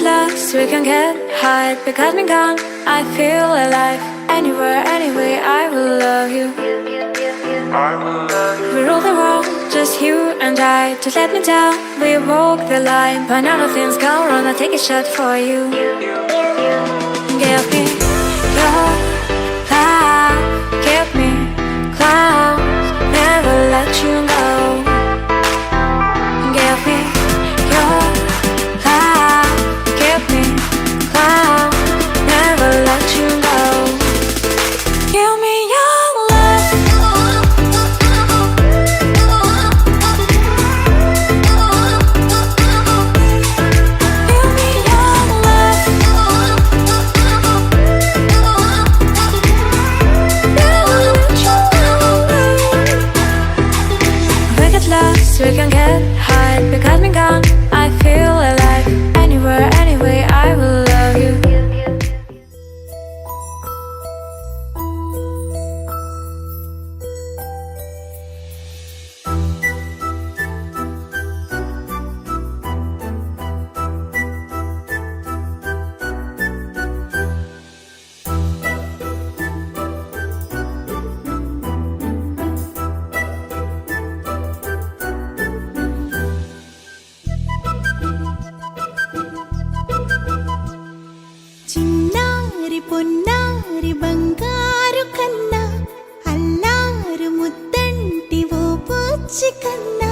lost, we can get high. Because me gone, I feel alive. Anywhere, anyway, I will love you. We rule the world, just you and I. Just let me down, we walk the line. But now nothing's gone wrong, I'll take a shot for you. Give me your love, give me clouds, never let you go. Give me your love, give me clouds, never let you go. Give me your love. Give me your love. Never let you go. We get lost, we can get high. Because me gone, I feel alive. Anywhere, anyway, I will love you. చిన్నారి పొన్నారి బంగారు కన్నా అల్లారు ముద్దంటి ఓ బుచ్చి కన్నా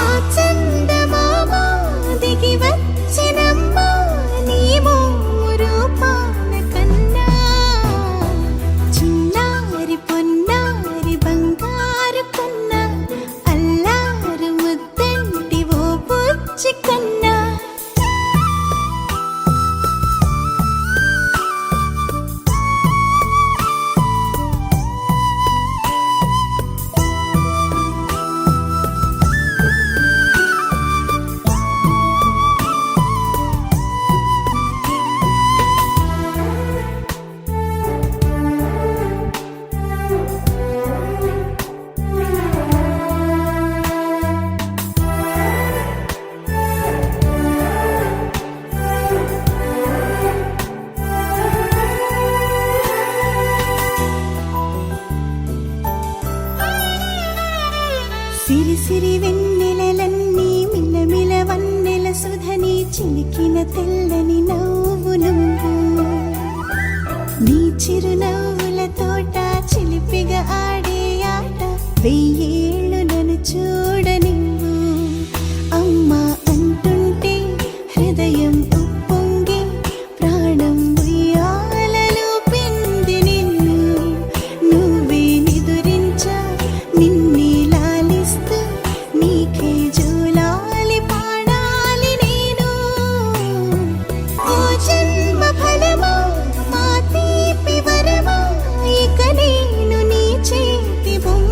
ఆ చందమామ దిగి వచ్చినమ్మ నీ మోము రూపాన కన్నా చిన్నారి పొన్నారి బంగారు కన్నా అల్లారు ముద్దంటి ఓ బుచ్చి కన్నా సిరి సిరి వెన్నెలలన్నీ మిలమిల వన్నెల సుధని చిలికిన తెల్లని నవ్వు నువ్వు నీ చిరునవ్వుల తోట చిలిపిగా ఆడే ఆట వెయ్యేళ్ళు నన్ను చూడనివ్వు అమ్మా అంటుంటే హృదయం ఉప్పొంగి ప్రాణం ఉయ్యాలలో పిండి నిన్ను నువ్వే నిదురించా నిన్నే లాలిస్తూ నీకే జూలాలి పాడాలి నేను ఓ జన్మ ఫలమా మా తీపి వరమా ఇక నేను నీ చేతి బొమ్మ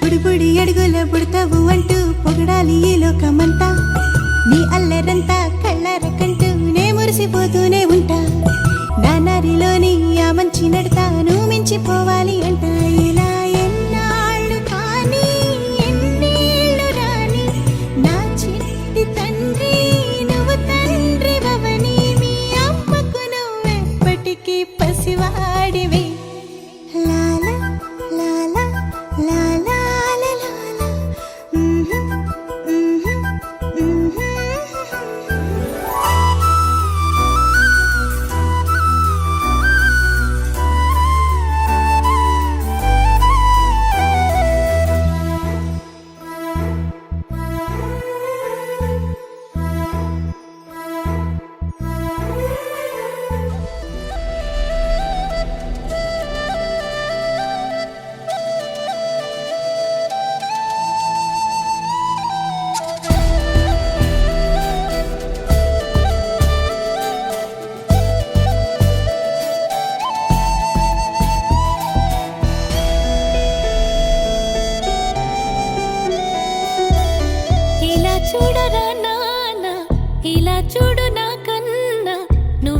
బుడిబుడి అడుగుల బుడతావు అంటూ పొగడాలి ఈ లోకమంతా నీ అల్లరంతా కళ్ళరకంటూ నే మురిసిపోతూనే ఉంటా నా నారిలోని ఆ మంచి నడతాను మించిపోవాలి అంట ఇలా ఎన్నాళ్ళు కానీ ఎన్నేళ్ళు రాని నా చిట్టి తండ్రి నువ్వు తండ్రి భవని మీ అమ్మకు నువ్వెప్పటికీ పసివాడివే లాలా లాలా లాలా లాలా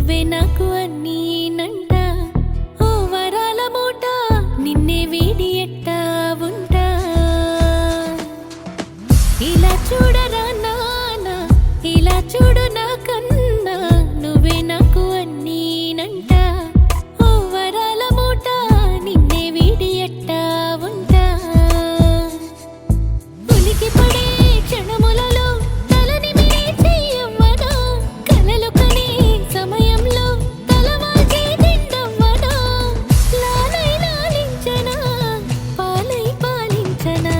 నువ్వే నాకు అన్నీనంట ఓ వరాల మూట నిన్నే వీడి ఎట్టా ఉంటా ఇలా చూడరా నాన్న ఇలా చూడు నా కన్నా నువ్వే నాకు అన్నీనంట ఓ వరాల మూట నిన్నే వీడి ఎట్టా ఉంటా ఉలికి పడే క్షణములలో తలని మిని చెయ్యవ్వనా కలలు కనే సమయంలో తలవాల్చి తిండవ్వనా లాలై లాలించనా పాలై పాలించనా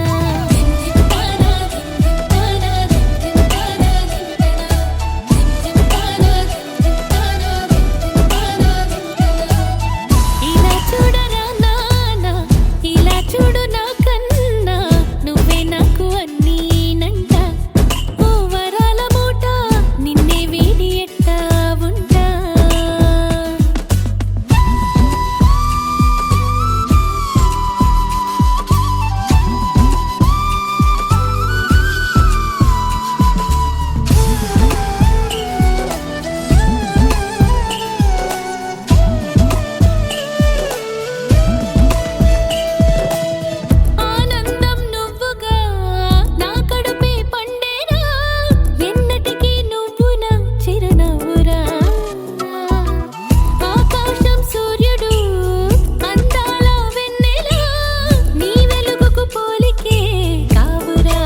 ఇలా చూడరా నాన్న ఇలా చూడు నా కన్నా నువ్వే నాకు అన్నీనంట ఓ వరాల మూట నిన్నే వీడి ఎట్టా ఉంటా ఆనందం నువ్వుగా నా కడుపే పండేరా ఎన్నటికీ నువ్వు నా చిరునవ్వురా ఆకాశం సూర్యుడు అందాల వెన్నెల నీ వెలుగుకు పోలికే కావురా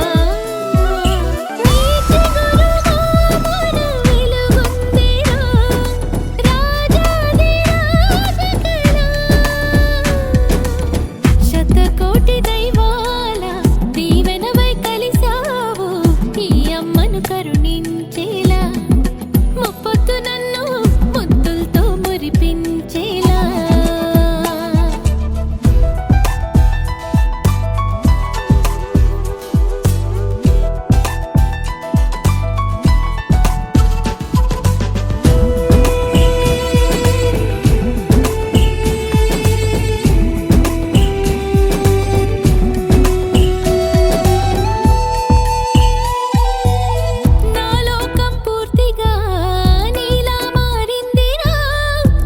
నీ చిగురుగా మన వెలుగుందిరా రాజాది రాజకరా శతకోటి దైవాల దీవెనవై కలిసావు ఈ అమ్మను కరుణించేలా ముప్పొద్దు నన్ను ముద్దులతో మురిపించేలా నా లోకం పూర్తిగా నీలా మారిందిరా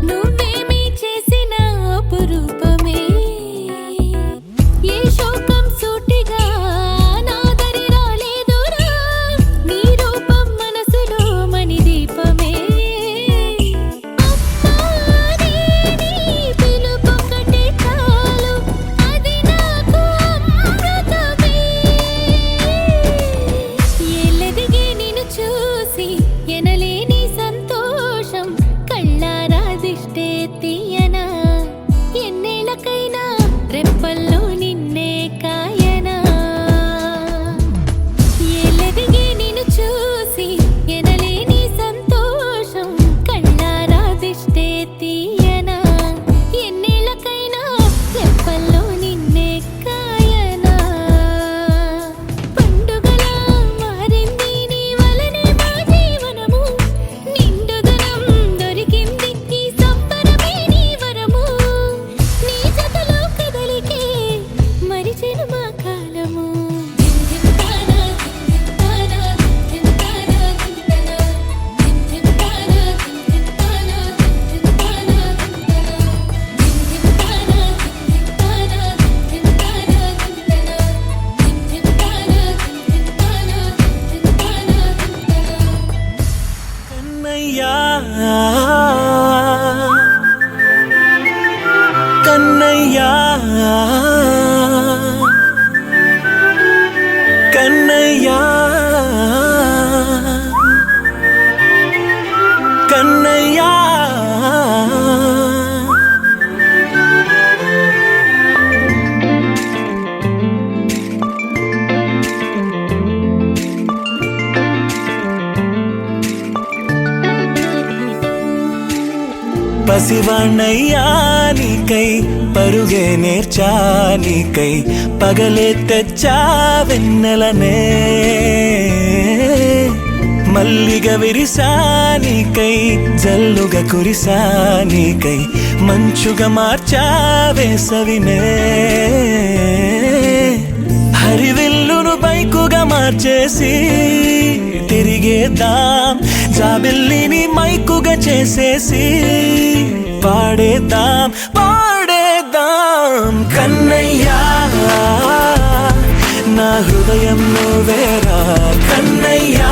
నువ్వేమీ చేసిన అపురూపమే ఏ శోకం సూటిగా నా దరి రాలేదురా నీ రూపం మనసులో మణి దీపమే అమ్మానే నీ పిలుపొక్కటే చాలు అది నాకు అమృతమే ఎల్లదిగే నిన్ను చూసి ఎనలేని సంతోషం కళ్ళారా దిష్టే తీయనా ఎన్నేళ్ళకైనా రెప్పల్లో నిన్నే కాయనా ఎల్లదిగే నిన్ను చూసి ఎనలేని సంతోషం కళ్ళారా దిష్టే తీయనా ఎన్నేళ్ళకైనా రెప్పల్లో నిన్నే కాయనా పండుగలా మారింది నీ వలనే మా జీవనము నిండుదనం దొరికింది ఈ సంబరమే నీ వరము నీ జతలో కదలికే మరిచెను మా కాలము కన్నయ్యా కన్నయ్యా కన్నయ్యా పసివాణ్ణయ్యా నీకై పరుగే నేర్చా నీకై పగలే తెచ్చా వెన్నెలనే మల్లిగ విరిసా నీకై జల్లుగా కురిసా నీకై మంచుగా మార్చా వేసవినే హరివిల్లును బైకుగా మార్చేసి తిరిగేద్దాం జాబిల్లిని మైకుగా చేసేసి పాడేద్దాం పాడేద్దాం కన్నయ్యా నా హృదయం నువ్వేరా కన్నయ్యా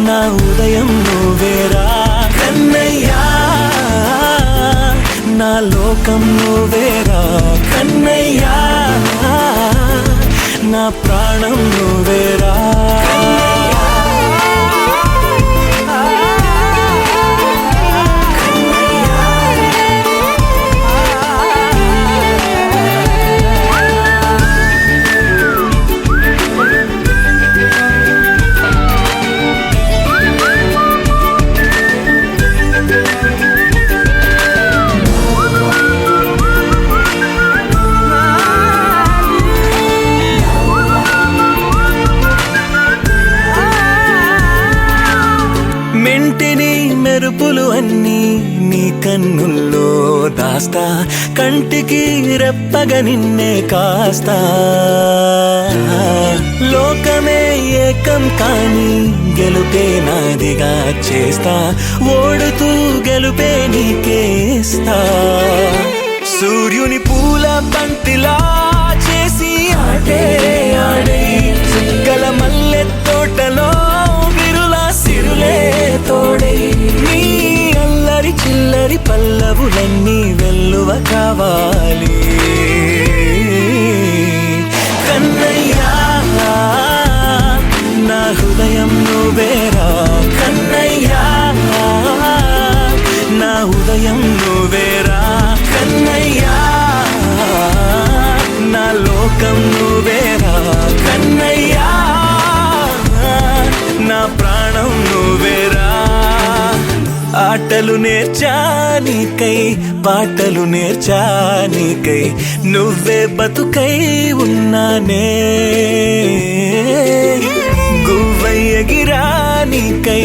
నా ఉదయం నువ్వేరా కన్నయ్యా నా లోకం నువ్వేరా కన్నయ్యా నా ప్రాణం నువ్వేరా మెంటిని మెరుపులు అన్నీ నీ కన్నుల్లో దాస్తా కంటికి రెప్పగా నిన్నే కాస్తా లోకమే ఏకం కాని గెలుపే నాదిగా చేస్తా ఓడుతూ గెలుపే నీకేస్తా సూర్యుని పూల బంతిలా చేసి ఆడే ఆడే చుక్కల మల్లె తోటలో సిరులే తోడై నీ అల్లరి చిల్లరి పల్లవులన్నీ వెల్లువ కావాలి కన్నయ్యా నా హృదయం నువ్వేరా కన్నయ్యా నా ఉదయం నువ్వేరా కన్నయ్యా నా లోకం నువ్వేరా కన్నయ్యా నా ప్రాణం నువ్వేరా ఆటలు నేర్చానికై పాటలు నేర్చానికై నువ్వే బతుకై ఉన్నానే గువ్వై ఎగిరానికై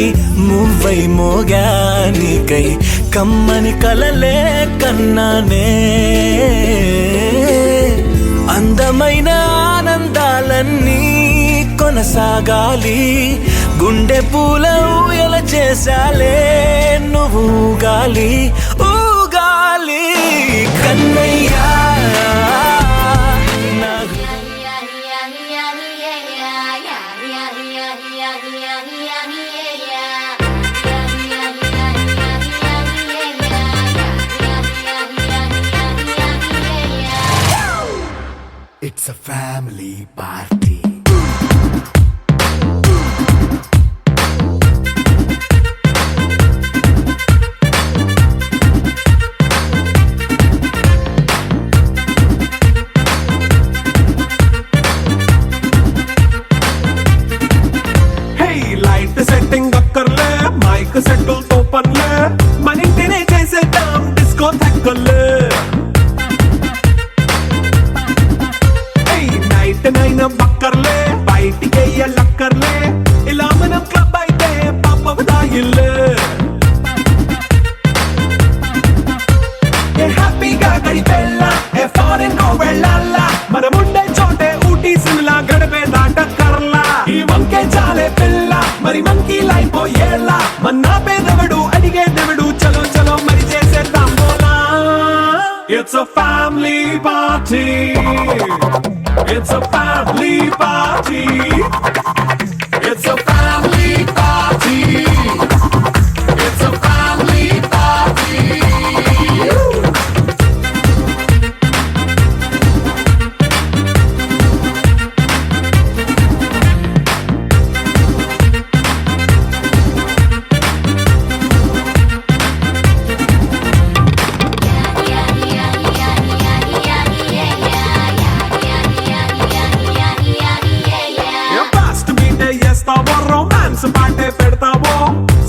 మువ్వై మోగానికై కమ్మని కలలే కన్నానే అందమైన ఆనందాలన్నీ కొనసాగాలి గుండె పూల ఊయల చేసాలే నువ్వు ఊగాలి ఊగాలి కన్నయ్యా It's a family party. Hey, light setting akkarle, mic settle to panle, manintine chesedam disco thakkale. నైన బక్కర్లే బయటికి లక్కర్లే ఇలా మనం క్లబ్ అయితే పాపదాయిల్లే హ్యాపీగా గడిపెళ్ళ ఫారెన్ వెళ్ళాల మనముండే చోటే ఊటీ సిమ్లా గడిపే దాటక్కర్లా ఈ వంకే చాలే పిల్ల మరి మంకీ లైఫ్ ఏళ్ళ మన్నా పేదవడు అడిగే దేవుడు చలో చలో మరి చేసేద్దాం బోలా it's a family party. It's a family party. It's a family party. It's a family party. Romance పాటే పెడతావో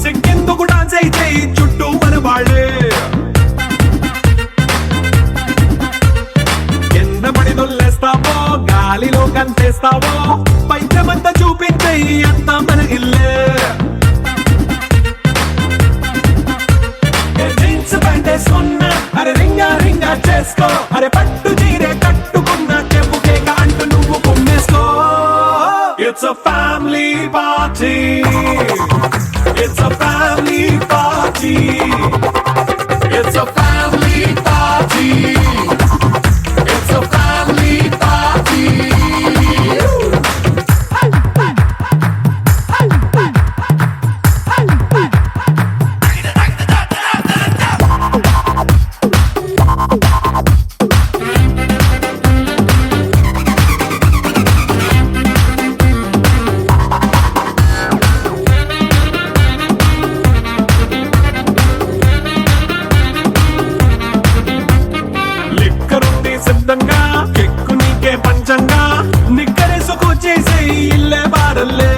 సిగ్గెందుకు డాన్స్ అయితే చుట్టూ మన వాళ్ళే కింద పడి దొల్లేస్తావో గాలిలో కంతేస్తావో పైద్యమంతా చూపించే అంతా మన ఇల్లే జీన్స్ ప్యాంట్ వేసుకున్నా అరే రింగా రింగా చేసుకో అరే పట్టు చీరే కట్టుకున్నా చెప్పుకే అంటూ నువ్వు కుమ్మేసుకో. It's a family party. It's a family party. It's a family party. It's a family party. లిక్కరుంది సిద్ధంగా కెక్కు నీకే పంచంగా నిక్కరేసుకు చేసే ఇల్లే బారల్లే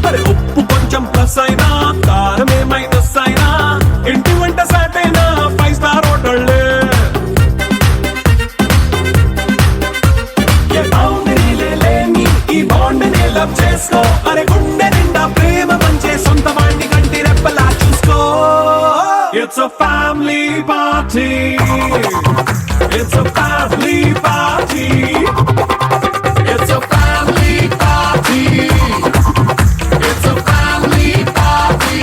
అరే ఉప్పు కొంచెం ప్లస్ అయినా కారమే మైనస్ అయినా ఇంటి వంట సాటైనా 5 స్టార్ హోటళ్ళే ఏ బౌండరీలే లేని ఈ బాండ్ని లవ్ చేసుకో అరే గుండె నిండా ప్రేమ పంచే సొంత వాణ్ణి కంటి రెప్పలా చూసుకో. It's a family party. It's a family party. It's a family party. It's a family party.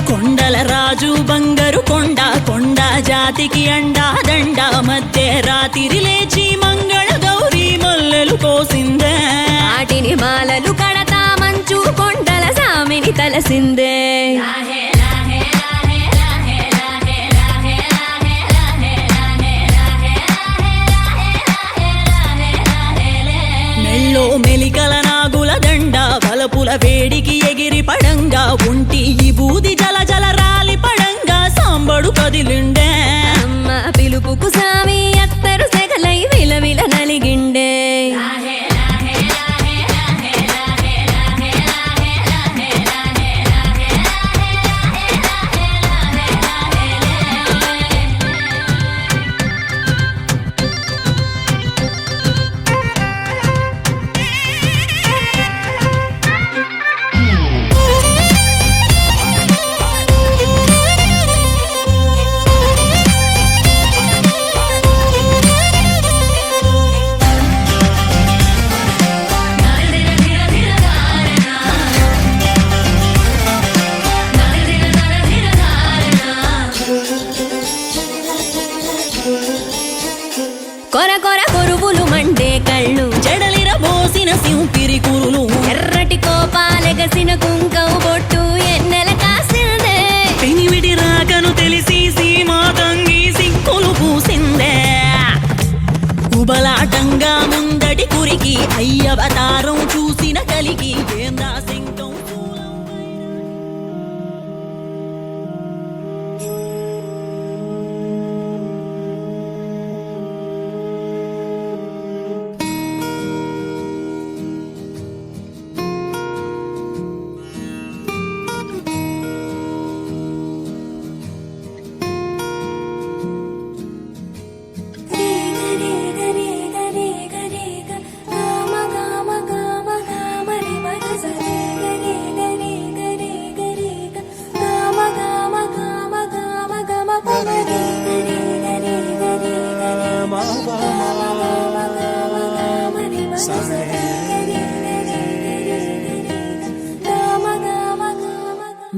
కొండల రాజు బంగారు కొండ కొండ జాతికి అండా దండ మధ్య రాత్రి లేచి మంగళ గౌరీ మల్లెలు కోసిందే వాటిని మాలలు కడతా మంచు కొండల సామిని తలసిందే. మెల్లో మెలికల నాగుల దండ బలపుల వేడికి ఎగిరి పడంగా ఉంటి ఈ బూది జల జల రాలి పడంగా సాంబడు కదిలిండే అమ్మ పిలుపుకు సామి అత్తరు సెగలై విలవిల నలిగిండే. కొర కొర కొరువులు మండే కళ్ళు జడలిర బోసిన సింపిరి కురులు ఎర్రటి కోపాలెగసిన కుంకవు బొట్టు ఎన్నెల కాసిందే. పెనివిడి రాకను తెలిసి సీమా తంగి సిక్కులు పూసిందే ఉబలాటంగా ముందటి కురికి అయ్యవతారం చూసిన కలిగి ఏందా సింకం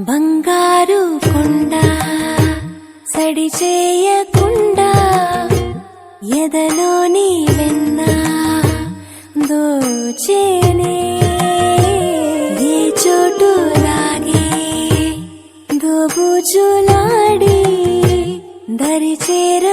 బంగారు కొండ సడి చేయకుండా ఎదలోని వెన్న దోచేనే ఏ చోటు లాగే దోబుచులాడి దరి చేర